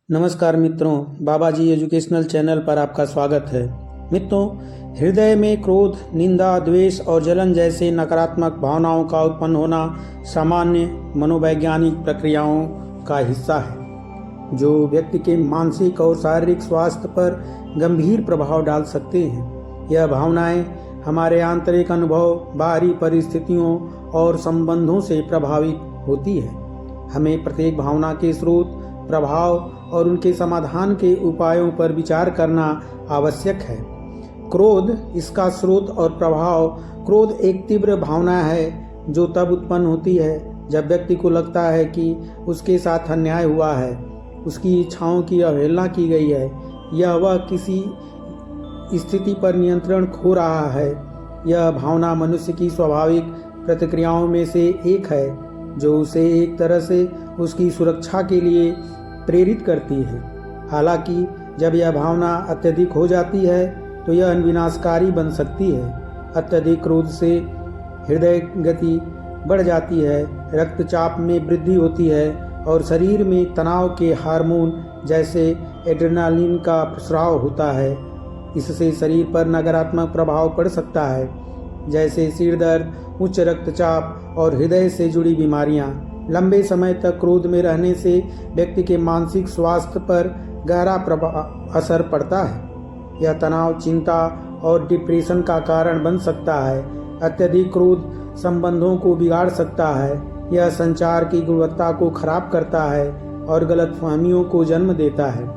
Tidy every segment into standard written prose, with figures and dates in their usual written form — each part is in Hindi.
नमस्कार मित्रों, बाबा जी एजुकेशनल चैनल पर आपका स्वागत है। मित्रों, हृदय में क्रोध, निंदा, द्वेष और जलन जैसे नकारात्मक भावनाओं का उत्पन्न होना सामान्य मनोवैज्ञानिक प्रक्रियाओं का हिस्सा है, जो व्यक्ति के मानसिक और शारीरिक स्वास्थ्य पर गंभीर प्रभाव डाल सकते हैं। यह भावनाएं हमारे आंतरिक अनुभव, बाहरी परिस्थितियों और संबंधों से प्रभावित होती है। हमें प्रत्येक भावना के स्रोत, प्रभाव और उनके समाधान के उपायों पर विचार करना आवश्यक है। क्रोध, इसका स्रोत और प्रभाव। क्रोध एक तीव्र भावना है जो तब उत्पन्न होती है जब व्यक्ति को लगता है कि उसके साथ अन्याय हुआ है, उसकी इच्छाओं की अवहेलना की गई है या वह किसी स्थिति पर नियंत्रण खो रहा है। यह भावना मनुष्य की स्वाभाविक प्रतिक्रियाओं में से एक है, जो उसे एक तरह से उसकी सुरक्षा के लिए प्रेरित करती है। हालांकि जब यह भावना अत्यधिक हो जाती है तो यह विनाशकारी बन सकती है। अत्यधिक क्रोध से हृदय गति बढ़ जाती है, रक्तचाप में वृद्धि होती है और शरीर में तनाव के हार्मोन जैसे एड्रेनालिन का स्राव होता है। इससे शरीर पर नकारात्मक प्रभाव पड़ सकता है, जैसे सिर दर्द, उच्च रक्तचाप और हृदय से जुड़ी बीमारियां। लंबे समय तक क्रोध में रहने से व्यक्ति के मानसिक स्वास्थ्य पर गहरा असर पड़ता है। यह तनाव, चिंता और डिप्रेशन का कारण बन सकता है। अत्यधिक क्रोध संबंधों को बिगाड़ सकता है। यह संचार की गुणवत्ता को खराब करता है और गलतफहमियों को जन्म देता है।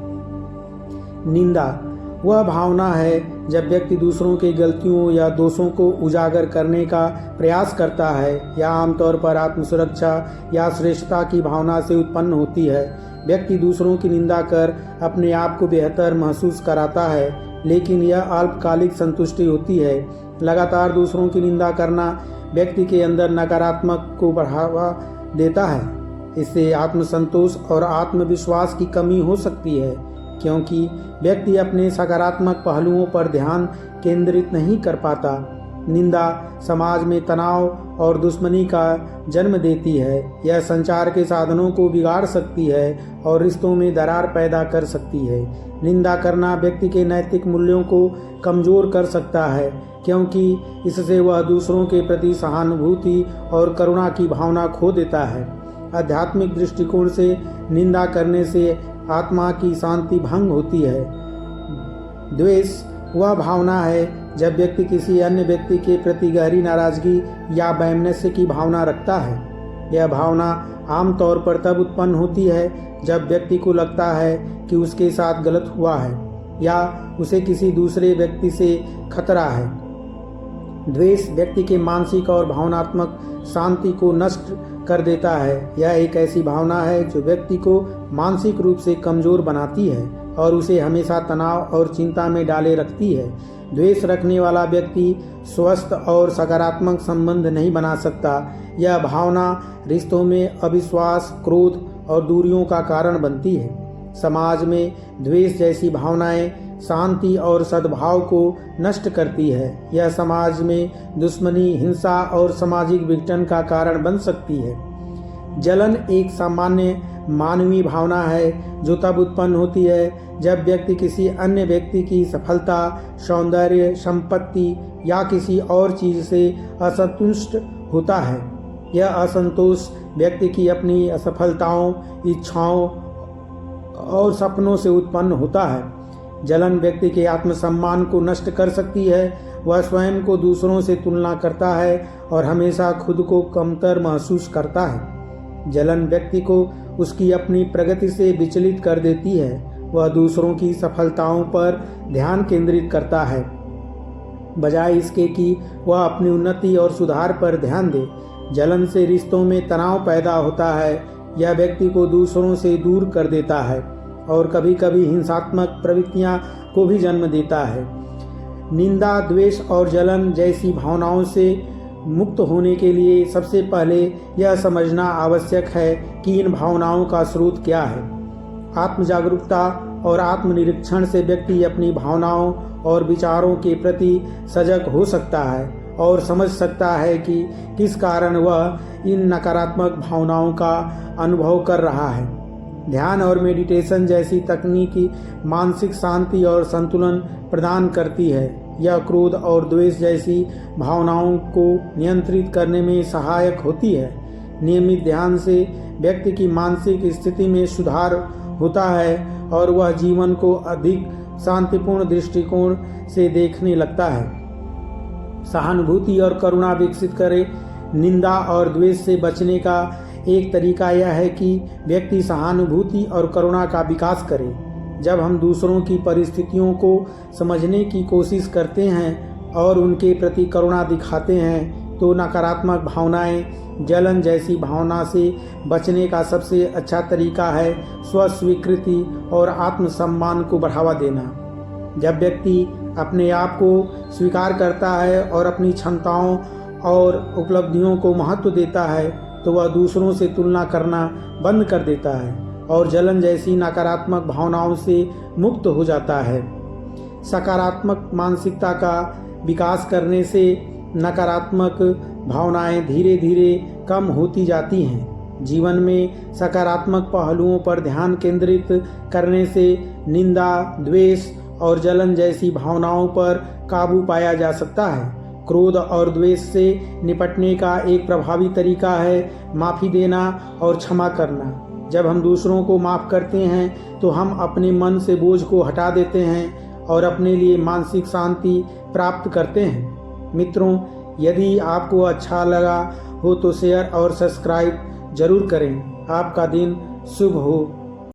निंदा वह भावना है जब व्यक्ति दूसरों के गलतियों या दोषों को उजागर करने का प्रयास करता है। यह आमतौर पर आत्मसुरक्षा या श्रेष्ठता की भावना से उत्पन्न होती है। व्यक्ति दूसरों की निंदा कर अपने आप को बेहतर महसूस कराता है, लेकिन यह अल्पकालिक संतुष्टि होती है। लगातार दूसरों की निंदा करना व्यक्ति के अंदर नकारात्मक को बढ़ावा देता है। इससे आत्मसंतोष और आत्मविश्वास की कमी हो सकती है, क्योंकि व्यक्ति अपने सकारात्मक पहलुओं पर ध्यान केंद्रित नहीं कर पाता। निंदा समाज में तनाव और दुश्मनी का जन्म देती है। यह संचार के साधनों को बिगाड़ सकती है और रिश्तों में दरार पैदा कर सकती है। निंदा करना व्यक्ति के नैतिक मूल्यों को कमजोर कर सकता है, क्योंकि इससे वह दूसरों के प्रति सहानुभूति और करुणा की भावना खो देता है। आध्यात्मिक दृष्टिकोण से निंदा करने से आत्मा की शांति भंग होती है। द्वेष वह भावना है जब व्यक्ति किसी अन्य व्यक्ति के प्रति गहरी नाराजगी या वैमनस्य की भावना रखता है। यह भावना आमतौर पर तब उत्पन्न होती है जब व्यक्ति को लगता है कि उसके साथ गलत हुआ है या उसे किसी दूसरे व्यक्ति से खतरा है। द्वेष व्यक्ति के मानसिक और भावनात्मक शांति को नष्ट कर देता है। यह एक ऐसी भावना है जो व्यक्ति को मानसिक रूप से कमजोर बनाती है और उसे हमेशा तनाव और चिंता में डाले रखती है। द्वेष रखने वाला व्यक्ति स्वस्थ और सकारात्मक संबंध नहीं बना सकता। यह भावना रिश्तों में अविश्वास, क्रोध और दूरियों का कारण बनती है। समाज में द्वेष जैसी भावनाएं शांति और सद्भाव को नष्ट करती है। यह समाज में दुश्मनी, हिंसा और सामाजिक विघटन का कारण बन सकती है। जलन एक सामान्य मानवीय भावना है जो तब उत्पन्न होती है जब व्यक्ति किसी अन्य व्यक्ति की सफलता, सौंदर्य, संपत्ति या किसी और चीज से असंतुष्ट होता है। यह असंतोष व्यक्ति की अपनी असफलताओं, इच्छाओं और सपनों से उत्पन्न होता है। जलन व्यक्ति के आत्मसम्मान को नष्ट कर सकती है। वह स्वयं को दूसरों से तुलना करता है और हमेशा खुद को कमतर महसूस करता है। जलन व्यक्ति को उसकी अपनी प्रगति से विचलित कर देती है। वह दूसरों की सफलताओं पर ध्यान केंद्रित करता है, बजाय इसके कि वह अपनी उन्नति और सुधार पर ध्यान दे। जलन से रिश्तों में तनाव पैदा होता है। यह व्यक्ति को दूसरों से दूर कर देता है और कभी कभी हिंसात्मक प्रवृत्तियां को भी जन्म देता है। निंदा, द्वेष और जलन जैसी भावनाओं से मुक्त होने के लिए सबसे पहले यह समझना आवश्यक है कि इन भावनाओं का स्रोत क्या है। आत्मजागरूकता और आत्मनिरीक्षण से व्यक्ति अपनी भावनाओं और विचारों के प्रति सजग हो सकता है और समझ सकता है कि किस कारण वह इन नकारात्मक भावनाओं का अनुभव कर रहा है। ध्यान और मेडिटेशन जैसी तकनीकी मानसिक शांति और संतुलन प्रदान करती है। यह क्रोध और द्वेष जैसी भावनाओं को नियंत्रित करने में सहायक होती है। नियमित ध्यान से व्यक्ति की मानसिक स्थिति में सुधार होता है और वह जीवन को अधिक शांतिपूर्ण दृष्टिकोण से देखने लगता है। सहानुभूति और करुणा विकसित करें। निंदा और द्वेष से बचने का एक तरीका यह है कि व्यक्ति सहानुभूति और करुणा का विकास करे। जब हम दूसरों की परिस्थितियों को समझने की कोशिश करते हैं और उनके प्रति करुणा दिखाते हैं तो नकारात्मक भावनाएं, जलन जैसी भावना से बचने का सबसे अच्छा तरीका है स्व स्वीकृति और आत्मसम्मान को बढ़ावा देना। जब व्यक्ति अपने आप को स्वीकार करता है और अपनी क्षमताओं और उपलब्धियों को महत्व देता है तो वह दूसरों से तुलना करना बंद कर देता है और जलन जैसी नकारात्मक भावनाओं से मुक्त हो जाता है। सकारात्मक मानसिकता का विकास करने से नकारात्मक भावनाएं धीरे धीरे कम होती जाती हैं। जीवन में सकारात्मक पहलुओं पर ध्यान केंद्रित करने से निंदा, द्वेष और जलन जैसी भावनाओं पर काबू पाया जा सकता है। क्रोध और द्वेष से निपटने का एक प्रभावी तरीका है माफ़ी देना और क्षमा करना। जब हम दूसरों को माफ़ करते हैं तो हम अपने मन से बोझ को हटा देते हैं और अपने लिए मानसिक शांति प्राप्त करते हैं। मित्रों, यदि आपको अच्छा लगा हो तो शेयर और सब्सक्राइब जरूर करें। आपका दिन शुभ हो।